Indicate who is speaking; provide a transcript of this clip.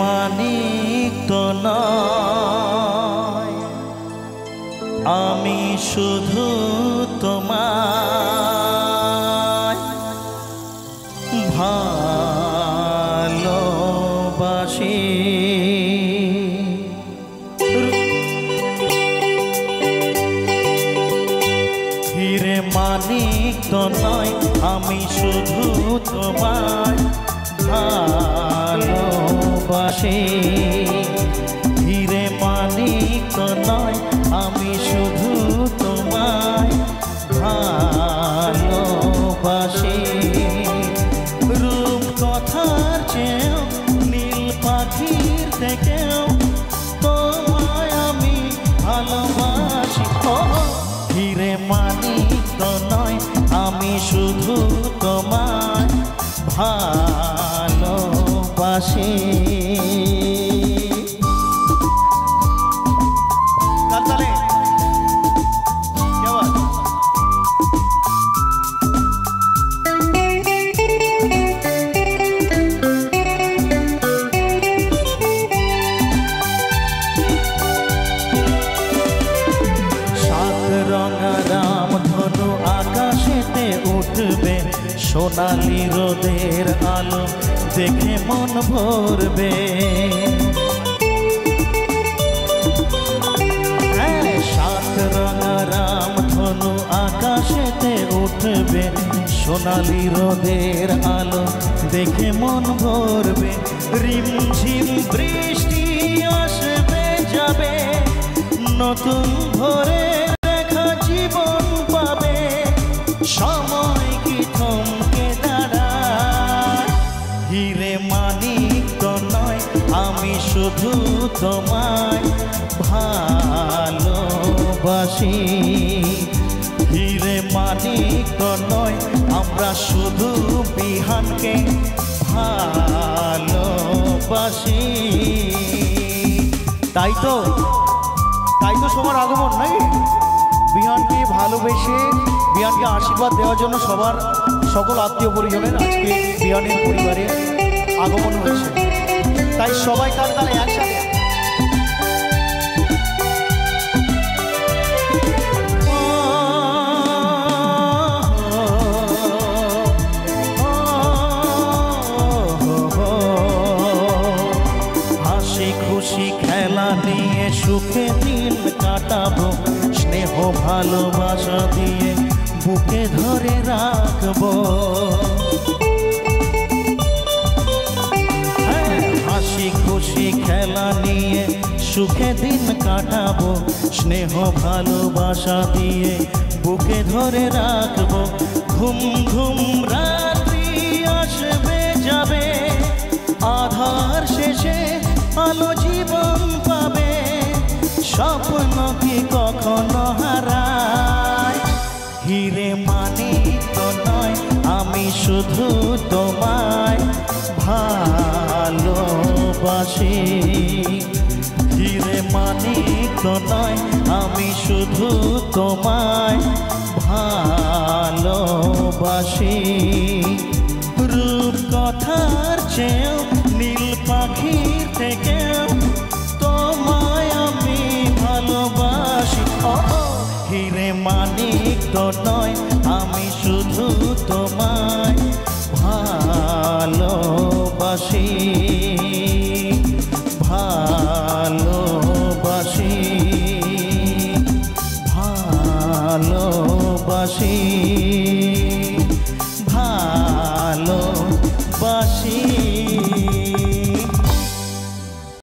Speaker 1: মানিক তো নয়, আমি শুধু তোমায় ভালোবাসি। হিরে মানিক তো নয়, আমি শুধু তোমায় ভালোবাসি। হিরে মানিক তো নয়, আমি শুধু তোমায় ভালোবাসি। রূপ কথার চেয়েও নীল পাখির থেকেও তোমায় আমি ভালোবাসি। হিরে মানিক তো নয়, আমি শুধু তোমায় ভালোবাসি। রামধনু আকাশেতে উঠবে, সোনালি রোদের আলো দেখে মন ভরবে। সাত রঙা রামধনু আকাশেতে উঠবে, সোনালি রোদের আলো দেখে মন ভরবে। রিমঝিম বৃষ্টি আসবে যাবে, নতুন ভোরে জীবন পাবে। সময় কি থমকে দাঁড়ায়? হিরে মানিক তো নয়, আমি শুধু তোমায় ভালোবাসি। হিরে মানিক তো নয়, আমরা শুধু বিহানকে ভালোবাসি। তাই তো সবার আগমন নাকি? বিহানকে ভালোবেসে বিহানকে আশীর্বাদ দেওয়ার জন্য সকল আত্মীয় পরিজনের আজকে বিহানের পরিবারে আগমন হয়েছে। তাই সবাই তার তালে একসাথে হাসি খুশি খেলা নিয়ে সুখে দিন কাটাবো। স্নেহ ভালোবাসা দিয়ে বুকে ধরে রাখবো। হাসি খুশি খেলা নিয়ে সুখে দিন কাটাবো। স্নেহ ভালোবাসা দিয়ে বুকে ধরে রাখবো। ঘুম ঘুম রাত্রি আসবে যাবে, আধার শেষে আলো জীবন পাবে। স্বপ্ন কি কখনো হারায়? হিরে মানিক তো নয়, আমি শুধু তোমায় ভালোবাসি। হিরে মানিক তো নয়, আমি শুধু তোমায় ভালোবাসি। রূপ কথার চেয়েও নীল পাখির থেকেও তোমায় আমি ভালোবাসি। হিরে মানিক তো নয়, আমি শুধু তোমায় ভালোবাসি। ভালোবাসি, ভালোবাসি, ভালোবাসি।